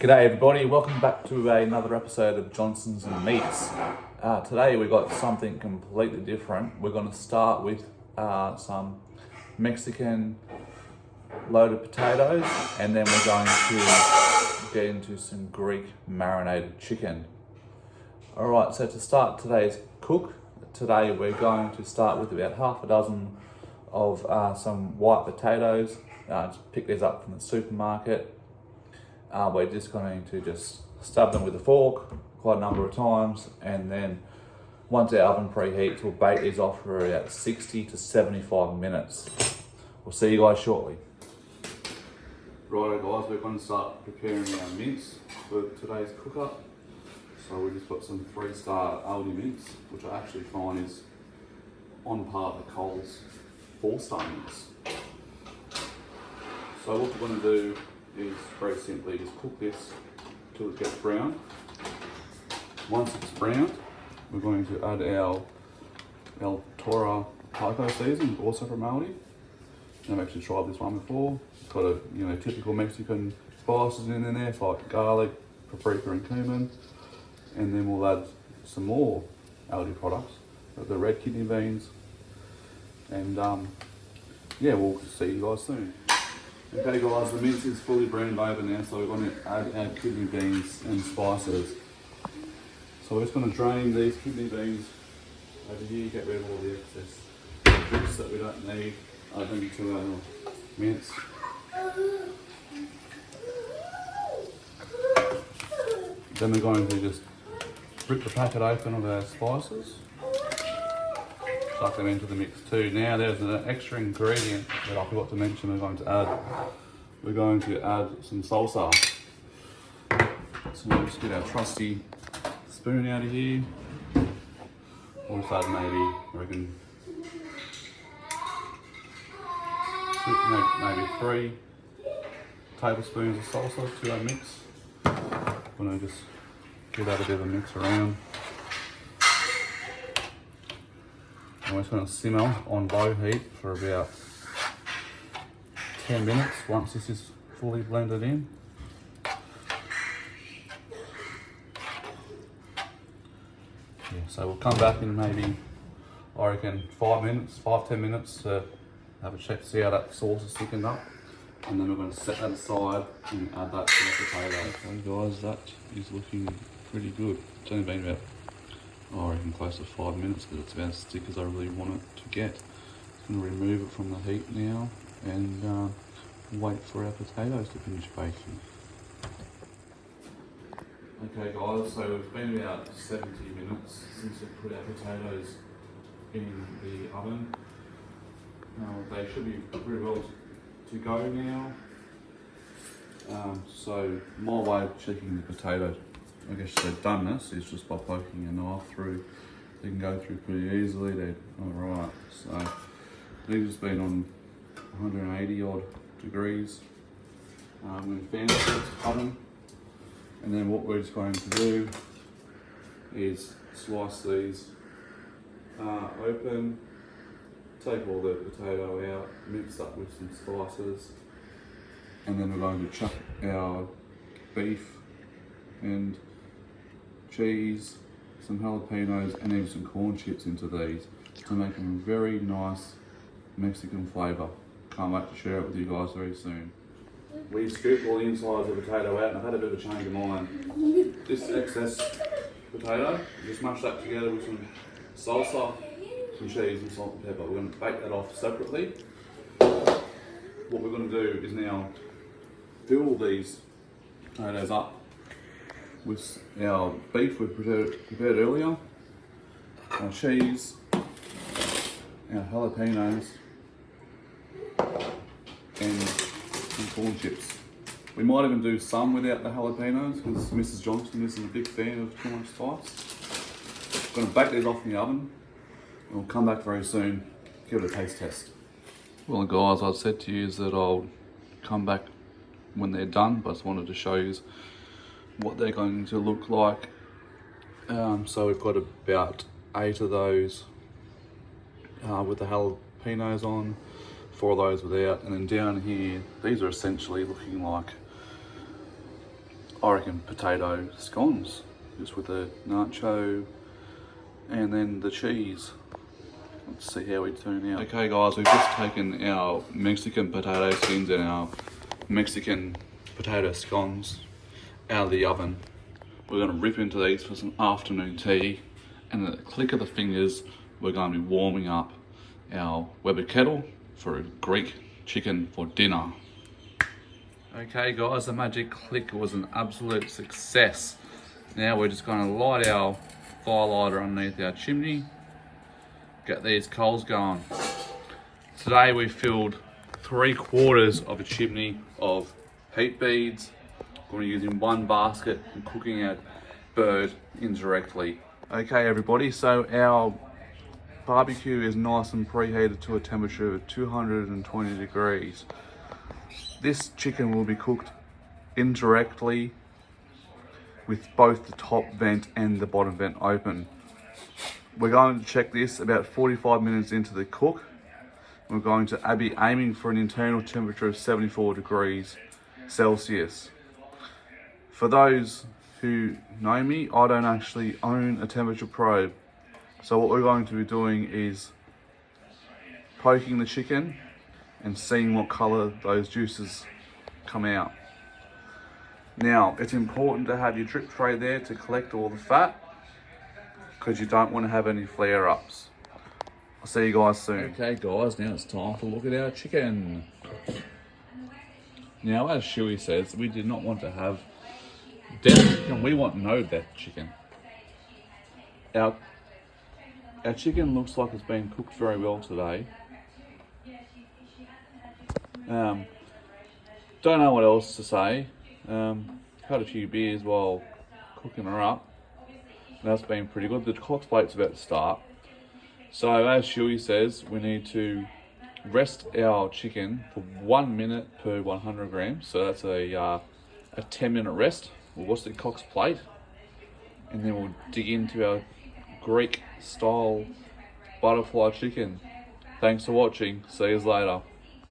G'day everybody, welcome back to another episode of Johnson's and Meats. Today we've got something completely different. We're going to start with some Mexican loaded potatoes, and then we're going to get into some Greek marinated chicken. Alright, so to start today's cook, today we're going to start with about half a dozen of some white potatoes. Just pick these up from the supermarket. We're just going to stab them with a fork quite a number of times, and then once our oven preheats, we'll bake these off for about 60 to 75 minutes. We'll see you guys shortly. Righto guys, we're going to start preparing our mince for today's cook up. So we just got some 3-star Aldi mince, which I actually find is on par with Coles 4-star mince. So what we're going to do is very simply just cook this till it gets brown. Once it's browned, we're going to add our El Toro taco season, also from Aldi. I've actually tried this one before. It's got a typical Mexican spices in there, like garlic, paprika, and cumin. And then we'll add some more Aldi products, the red kidney beans. And we'll see you guys soon. Okay guys, the mince is fully browned over now, so we're going to add our kidney beans and spices. So we're just going to drain these kidney beans over here, get rid of all the excess juice that we don't need, add them to our mince. Then we're going to just rip the packet open of our spices. Stuck them into the mix too. Now there's an extra ingredient that I forgot to mention we're going to add. We're going to add some salsa. So we'll just get our trusty spoon out of here. We'll just add maybe 3 tablespoons of salsa to our mix. I'm going to just give that a bit of a mix around. I'm just going to simmer on low heat for about 10 minutes once this is fully blended in. So we'll come back in maybe, I reckon, 5-10 minutes to have a check to see how that sauce is thickened up. And then we're going to set that aside and add that to the potato. Okay guys, that is looking pretty good. It's only been about, I reckon, close to 5 minutes, because it's about as thick as I really want it to get. I'm going to remove it from the heat now and wait for our potatoes to finish baking. Okay guys, so it's been about 70 minutes since we put our potatoes in the oven. They should be pretty well to go now. So my way of checking the potato, I guess they've done this, is just by poking a knife through. They can go through pretty easily. They're alright. So they've just been on 180 odd degrees. I'm going to fan it, cut them, and then what we're just going to do is slice these open, take all the potato out, mix up with some spices, and then we're going to chuck our beef and cheese, some jalapenos, and even some corn chips into these to make them a very nice Mexican flavour. Can't wait to share it with you guys very soon. We've scooped all the insides of the potato out, and I've had a bit of a change of mind. This excess potato, just mash that together with some salsa, some cheese and salt and pepper. We're going to bake that off separately. What we're going to do is now fill these potatoes up with our beef we've prepared earlier, our cheese, our jalapenos, and some corn chips. We might even do some without the jalapenos, because Mrs. Johnson isn't a big fan of too much spice. I'm going to bake these off in the oven, and we'll come back very soon, give it a taste test. Well guys, I've said to you that I'll come back when they're done, but I just wanted to show you what they're going to look like. So we've got about 8 of those with the jalapenos on, 4 of those without, and then down here, these are essentially looking like I reckon potato scones, just with the nacho and then the cheese. Let's see how we turn out. Okay guys, we've just taken our Mexican potato skins and our Mexican potato scones out of the oven. We're gonna rip into these for some afternoon tea, and at the click of the fingers, we're gonna be warming up our Weber kettle for a Greek chicken for dinner. Okay guys, the magic click was an absolute success. Now we're just going to light our fire lighter underneath our chimney, get these coals going. Today we filled 3/4 of a chimney of heat beads. We're using one basket and cooking our bird indirectly. Okay everybody, so our barbecue is nice and preheated to a temperature of 220 degrees. This chicken will be cooked indirectly with both the top vent and the bottom vent open. We're going to check this about 45 minutes into the cook. We're going to be aiming for an internal temperature of 74 degrees Celsius. For those who know me, I don't actually own a temperature probe. So what we're going to be doing is poking the chicken and seeing what color those juices come out. Now, it's important to have your drip tray there to collect all the fat, because you don't want to have any flare-ups. I'll see you guys soon. Okay guys, now it's time to look at our chicken. Now, as Shuey says, we did not want to have dead chicken, we want no dead chicken. Our chicken looks like it's been cooked very well today. Don't know what else to say. Had a few beers while cooking her up. That's been pretty good. The cox plate's about to start. So as Shuey says, we need to rest our chicken for 1 minute per 100 grams. So that's a 10-minute rest. We'll watch the cox plate, and then we'll dig into our Greek style butterfly chicken. Thanks for watching. See you later.